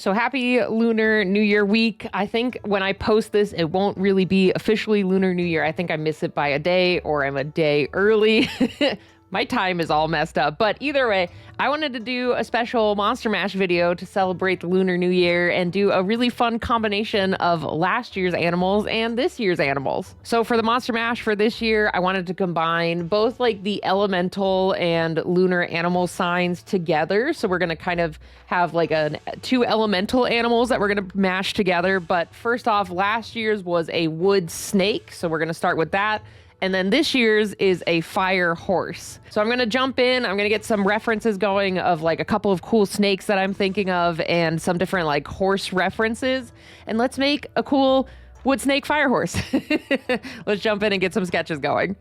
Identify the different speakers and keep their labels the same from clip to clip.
Speaker 1: So happy Lunar New Year week. I think when I post this, it won't really be officially Lunar New Year. I think I miss it by a day or I'm a day early. My time is all messed up. But either way, I wanted to do a special Monster Mash video to celebrate the Lunar New Year and do a really fun combination of last year's animals and this year's animals. So for the Monster Mash for this year, I wanted to combine both like the elemental and lunar animal signs together. So we're going to kind of have like two elemental animals that we're going to mash together. But first off, last year's was a wood snake. So we're going to start with that. And then this year's is a fire horse. So I'm going to jump in. I'm going to get some references going of like a couple of cool snakes that I'm thinking of and some different like horse references. And let's make a cool wood snake fire horse. Let's jump in and get some sketches going.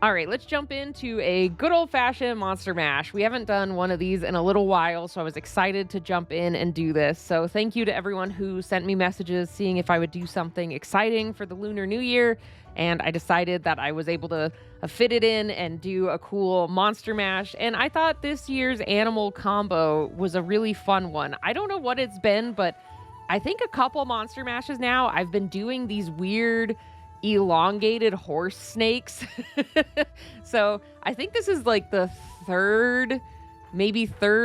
Speaker 1: All right, let's jump into a good old-fashioned Monster Mash. We haven't done one of these in a little while, so I was excited to jump in and do this. So thank you to everyone who sent me messages seeing if I would do something exciting for the Lunar New Year. And I decided that I was able to fit it in and do a cool Monster Mash. And I thought this year's animal combo was a really fun one. I don't know what it's been, but I think a couple Monster Mashes now, I've been doing these weird elongated horse snakes. So I think this is like the third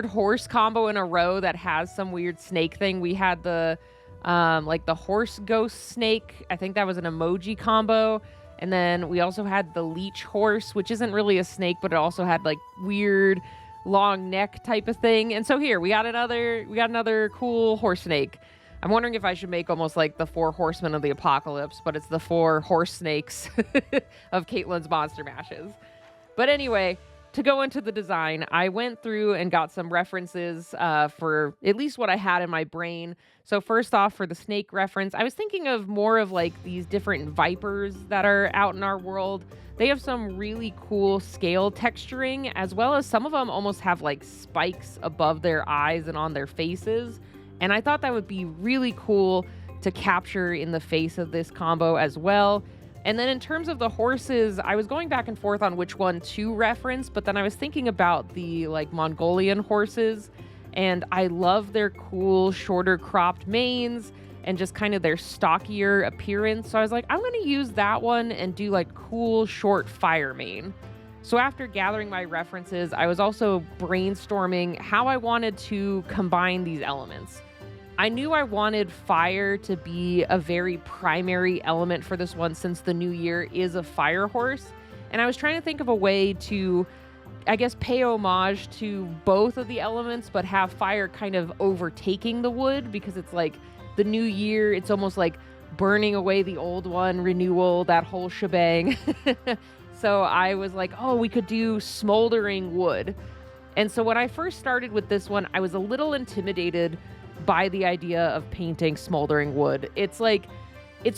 Speaker 1: horse combo in a row that has some weird snake thing. We had the like the horse ghost snake. I think that was an emoji combo. And then we also had the leech horse, which isn't really a snake, but it also had like weird long neck type of thing. And so here we got another cool horse snake. I'm wondering if I should make almost like the 4 horsemen of the apocalypse, but it's the 4 horse snakes of Katelyn's Monster Mashes. But anyway, to go into the design, I went through and got some references for at least what I had in my brain. So first off, for the snake reference, I was thinking of more of like these different vipers that are out in our world. They have some really cool scale texturing, as well as some of them almost have like spikes above their eyes and on their faces. And I thought that would be really cool to capture in the face of this combo as well. And then in terms of the horses, I was going back and forth on which one to reference, but then I was thinking about the like Mongolian horses, and I love their cool, shorter cropped manes and just kind of their stockier appearance. So I was like, I'm going to use that one and do like cool, short fire mane. So after gathering my references, I was also brainstorming how I wanted to combine these elements. I knew I wanted fire to be a very primary element for this one since the new year is a fire horse. And I was trying to think of a way to, I guess, pay homage to both of the elements, but have fire kind of overtaking the wood because it's like the new year. It's almost like burning away the old one, renewal, that whole shebang. So I was like, oh, we could do smoldering wood. And so when I first started with this one, I was a little intimidated by the idea of painting smoldering wood. It's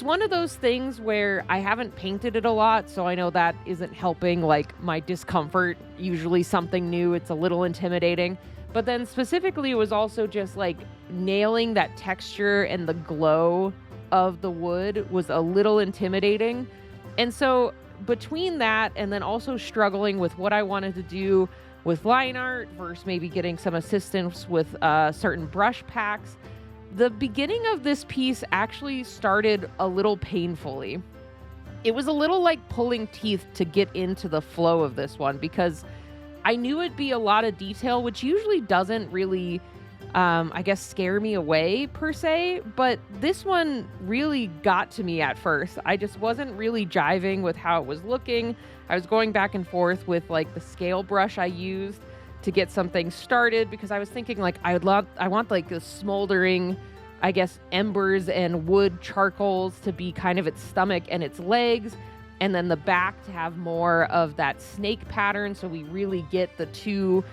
Speaker 1: one of those things where I haven't painted it a lot, so I know that isn't helping like my discomfort. Usually something new, it's a little intimidating. But then specifically, it was also just like nailing that texture and the glow of the wood was a little intimidating. And so between that and then also struggling with what I wanted to do with line art versus maybe getting some assistance with certain brush packs, the beginning of this piece actually started a little painfully. It was a little like pulling teeth to get into the flow of this one because I knew it'd be a lot of detail, which usually doesn't really, I guess, scare me away per se, but this one really got to me at first. I just wasn't really jiving with how it was looking. I was going back and forth with like the scale brush I used to get something started because I was thinking like I want like the smoldering, I guess, embers and wood charcoals to be kind of its stomach and its legs, and then the back to have more of that snake pattern so we really get the two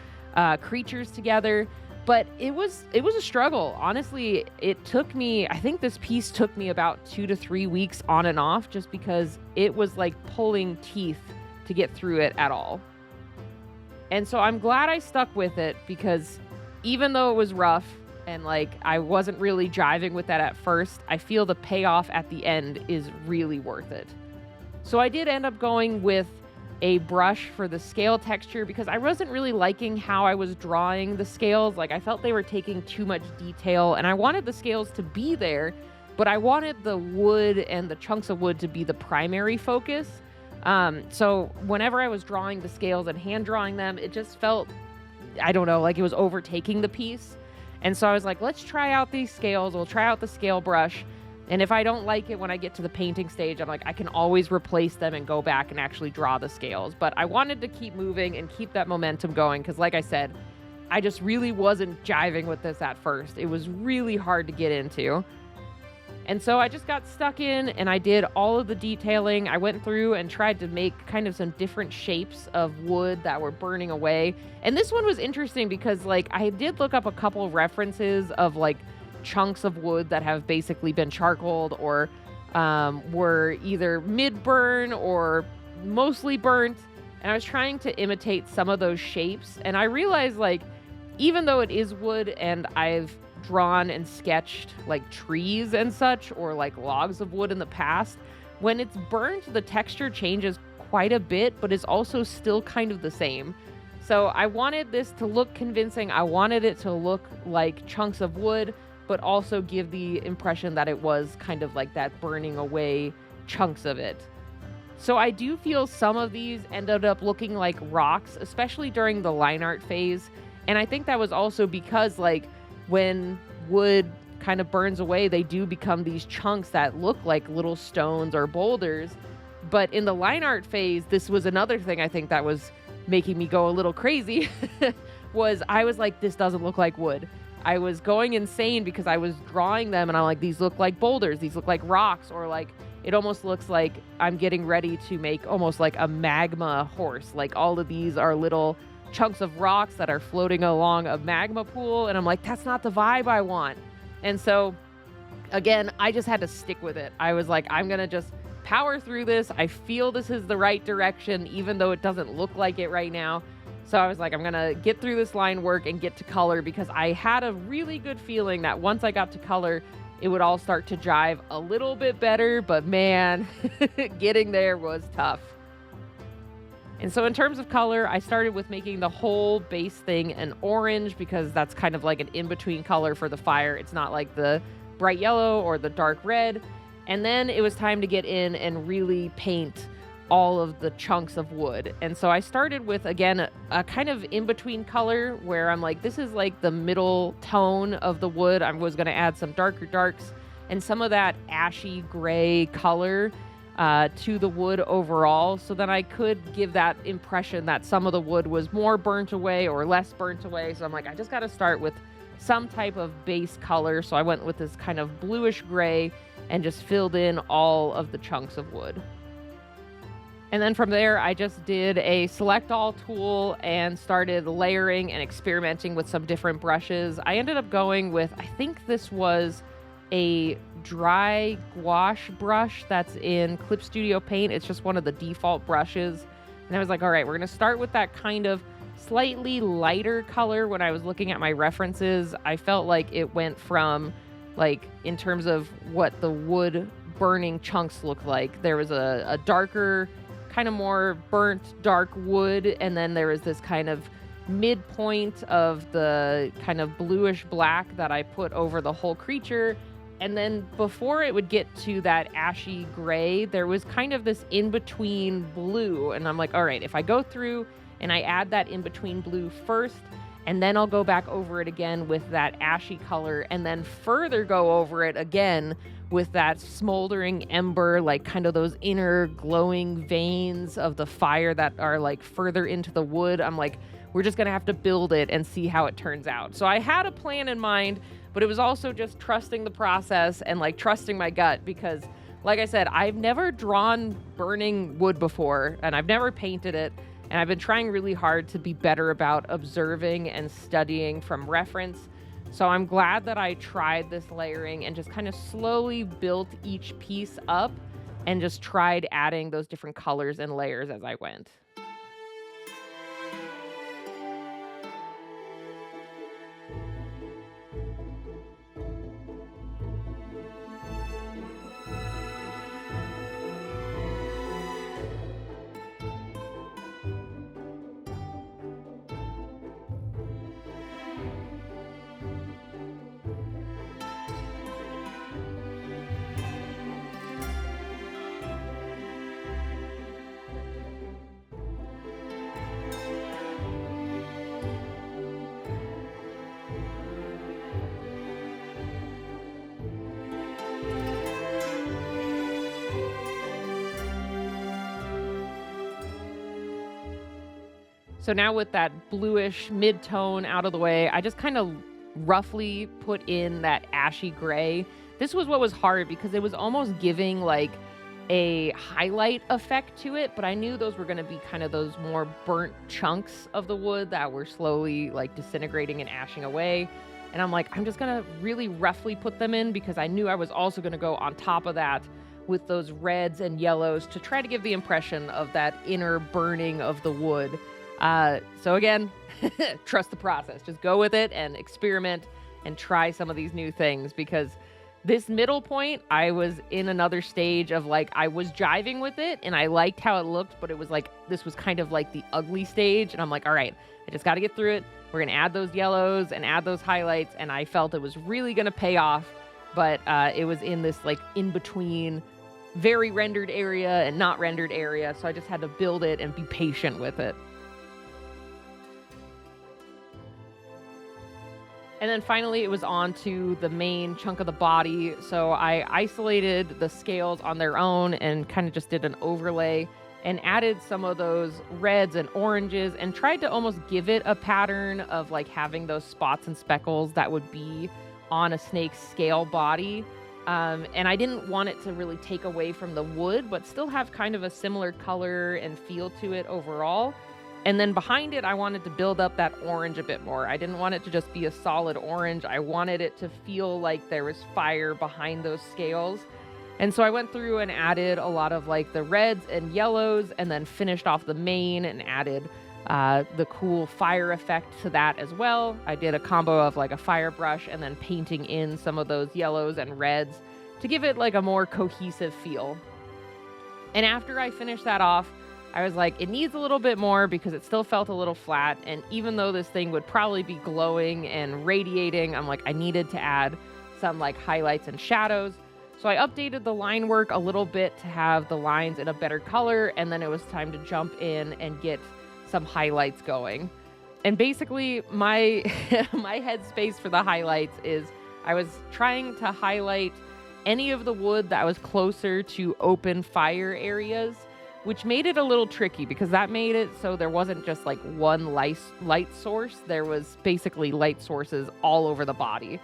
Speaker 1: creatures together. But it was a struggle. Honestly, I think this piece took me about 2 to 3 weeks on and off just because it was like pulling teeth to get through it at all. And so I'm glad I stuck with it because even though it was rough and like I wasn't really jiving with that at first, I feel the payoff at the end is really worth it. So I did end up going with a brush for the scale texture because I wasn't really liking how I was drawing the scales. Like I felt they were taking too much detail and I wanted the scales to be there, but I wanted the wood and the chunks of wood to be the primary focus. So whenever I was drawing the scales and hand drawing them, it just felt, I don't know, like it was overtaking the piece. And so I was like, let's try out these scales. We'll try out the scale brush. And if I don't like it when I get to the painting stage, I'm like, I can always replace them and go back and actually draw the scales. But I wanted to keep moving and keep that momentum going because, like I said, I just really wasn't jiving with this at first. It was really hard to get into. And so I just got stuck in and I did all of the detailing. I went through and tried to make kind of some different shapes of wood that were burning away. And this one was interesting because like I did look up a couple of references of like chunks of wood that have basically been charcoaled or were either mid-burn or mostly burnt. And I was trying to imitate some of those shapes. And I realized like, even though it is wood and I've drawn and sketched like trees and such or like logs of wood in the past, when it's burnt, the texture changes quite a bit, but is also still kind of the same. So I wanted this to look convincing. I wanted it to look like chunks of wood, but also give the impression that it was kind of like that burning away chunks of it. So I do feel some of these ended up looking like rocks, especially during the line art phase. And I think that was also because like when wood kind of burns away, they do become these chunks that look like little stones or boulders. But in the line art phase, this was another thing I think that was making me go a little crazy was I was like, this doesn't look like wood. I was going insane because I was drawing them and I'm like, these look like boulders, these look like rocks, or like it almost looks like I'm getting ready to make almost like a magma horse. Like all of these are little chunks of rocks that are floating along a magma pool. And I'm like, that's not the vibe I want. And so again, I just had to stick with it. I was like, I'm going to just power through this. I feel this is the right direction, even though it doesn't look like it right now. So I was like, I'm going to get through this line work and get to color because I had a really good feeling that once I got to color, it would all start to jive a little bit better. But man, getting there was tough. And so in terms of color, I started with making the whole base thing an orange because that's kind of like an in-between color for the fire. It's not like the bright yellow or the dark red. And then it was time to get in and really paint all of the chunks of wood. And so I started with, again, a kind of in-between color where I'm like, this is like the middle tone of the wood. I was going to add some darker darks and some of that ashy gray color to the wood overall, so that I could give that impression that some of the wood was more burnt away or less burnt away. So I'm like, I just got to start with some type of base color. So I went with this kind of bluish gray and just filled in all of the chunks of wood. And then from there, I just did a select all tool and started layering and experimenting with some different brushes. I ended up going with, I think this was a dry gouache brush that's in Clip Studio Paint. It's just one of the default brushes. And I was like, all right, we're going to start with that kind of slightly lighter color. When I was looking at my references, I felt like it went from, like, in terms of what the wood burning chunks look like, there was a darker, kind of more burnt dark wood, and then there was this kind of midpoint of the kind of bluish black that I put over the whole creature. And then before it would get to that ashy gray, there was kind of this in-between blue. And I'm like, all right, if I go through and I add that in-between blue first, and then I'll go back over it again with that ashy color, and then further go over it again with that smoldering ember, like kind of those inner glowing veins of the fire that are like further into the wood. I'm like, we're just going to have to build it and see how it turns out. So I had a plan in mind, but it was also just trusting the process and like trusting my gut because, like I said, I've never drawn burning wood before and I've never painted it. And I've been trying really hard to be better about observing and studying from reference. So I'm glad that I tried this layering and just kind of slowly built each piece up and just tried adding those different colors and layers as I went. So now with that bluish mid-tone out of the way, I just kind of roughly put in that ashy gray. This was what was hard because it was almost giving like a highlight effect to it, but I knew those were going to be kind of those more burnt chunks of the wood that were slowly like disintegrating and ashing away. And I'm like, I'm just going to really roughly put them in because I knew I was also going to go on top of that with those reds and yellows to try to give the impression of that inner burning of the wood. So again, trust the process. Just go with it and experiment and try some of these new things, because this middle point, I was in another stage of like, I was jiving with it and I liked how it looked, but it was like, this was kind of like the ugly stage. And I'm like, all right, I just got to get through it. We're going to add those yellows and add those highlights. And I felt it was really going to pay off, but it was in this like in between very rendered area and not rendered area. So I just had to build it and be patient with it. And then finally, it was on to the main chunk of the body. So I isolated the scales on their own and kind of just did an overlay and added some of those reds and oranges and tried to almost give it a pattern of like having those spots and speckles that would be on a snake's scale body. And I didn't want it to really take away from the wood, but still have kind of a similar color and feel to it overall. And then behind it, I wanted to build up that orange a bit more. I didn't want it to just be a solid orange. I wanted it to feel like there was fire behind those scales. And so I went through and added a lot of like the reds and yellows, and then finished off the mane and added the cool fire effect to that as well. I did a combo of like a fire brush and then painting in some of those yellows and reds to give it like a more cohesive feel. And after I finished that off, I was like, it needs a little bit more because it still felt a little flat. And even though this thing would probably be glowing and radiating, I'm like, I needed to add some like highlights and shadows. So I updated the line work a little bit to have the lines in a better color. And then it was time to jump in and get some highlights going. And basically my headspace for the highlights is I was trying to highlight any of the wood that was closer to open fire areas, which made it a little tricky because that made it so there wasn't just like one light source. There was basically light sources all over the body.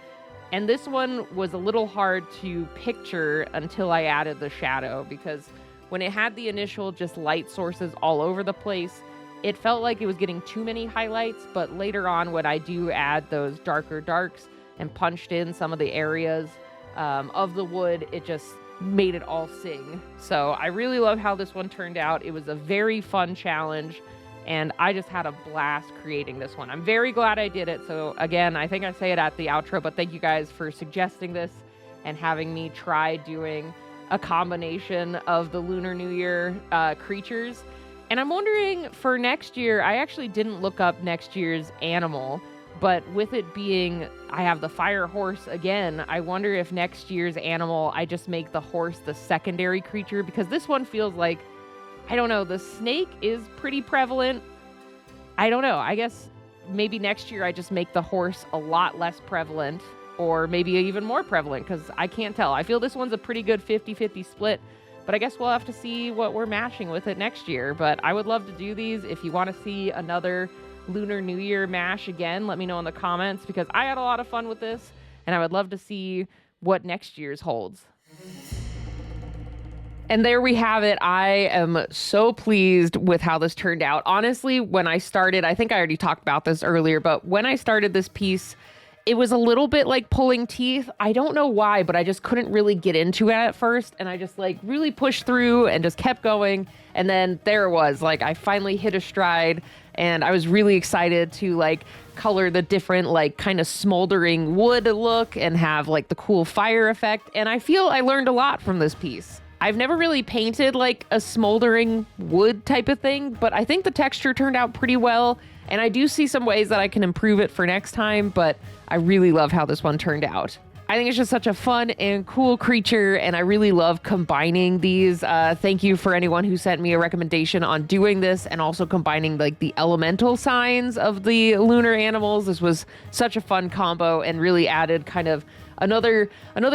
Speaker 1: And this one was a little hard to picture until I added the shadow, because when it had the initial just light sources all over the place, it felt like it was getting too many highlights. But later on, when I do add those darker darks and punched in some of the areas of the wood, it just made it all sing. So I really love how this one turned out. It was a very fun challenge, and I just had a blast creating this one. I'm very glad I did it. So again, I think I say it at the outro, but thank you guys for suggesting this and having me try doing a combination of the Lunar New Year creatures. And I'm wondering for next year, I actually didn't look up next year's animal, but with it being, I have the fire horse again, I wonder if next year's animal, I just make the horse the secondary creature, because this one feels like, I don't know, the snake is pretty prevalent. I don't know. I guess maybe next year I just make the horse a lot less prevalent, or maybe even more prevalent, because I can't tell. I feel this one's a pretty good 50-50 split, but I guess we'll have to see what we're mashing with it next year. But I would love to do these. If you want to see another Lunar New Year mash again, let me know in the comments, because I had a lot of fun with this and I would love to see what next year's holds. And there we have it. I am so pleased with how this turned out. Honestly, when I started, I think I already talked about this earlier, but when I started this piece, it was a little bit like pulling teeth. I don't know why, but I just couldn't really get into it at first. And I just like really pushed through and just kept going. And then there it was, like I finally hit a stride, and I was really excited to like color the different like kind of smoldering wood look and have like the cool fire effect. And I feel I learned a lot from this piece. I've never really painted like a smoldering wood type of thing, but I think the texture turned out pretty well. And I do see some ways that I can improve it for next time, but I really love how this one turned out. I think it's just such a fun and cool creature, and I really love combining these. Thank you for anyone who sent me a recommendation on doing this and also combining like the elemental signs of the lunar animals. This was such a fun combo and really added kind of another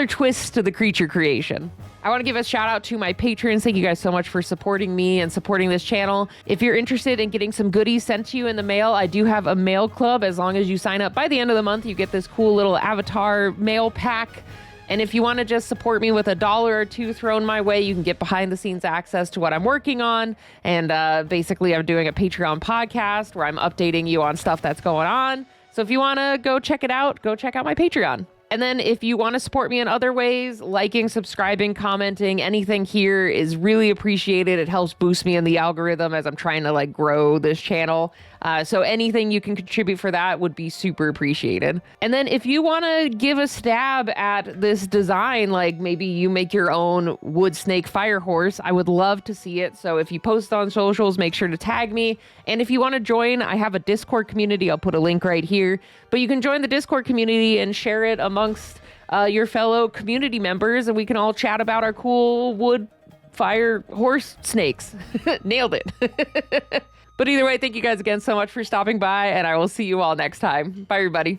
Speaker 1: twist to the creature creation. I want to give a shout out to my patrons. Thank you guys so much for supporting me and supporting this channel. If you're interested in getting some goodies sent to you in the mail, I do have a mail club. As long as you sign up by the end of the month, you get this cool little avatar mail pack. And if you want to just support me with $1 or $2 thrown my way, you can get behind the scenes access to what I'm working on. And basically, I'm doing a Patreon podcast where I'm updating you on stuff that's going on. So if you want to go check it out, go check out my Patreon. And then if you want to support me in other ways, liking, subscribing, commenting, anything here is really appreciated. It helps boost me in the algorithm as I'm trying to like grow this channel. So anything you can contribute for that would be super appreciated. And then if you want to give a stab at this design, like maybe you make your own wood snake fire horse, I would love to see it. So if you post on socials, make sure to tag me. And if you want to join, I have a Discord community. I'll put a link right here. But you can join the Discord community and share it amongst your fellow community members, and we can all chat about our cool wood fire horse snakes. Nailed it. But either way, thank you guys again so much for stopping by, and I will see you all next time. Bye, everybody.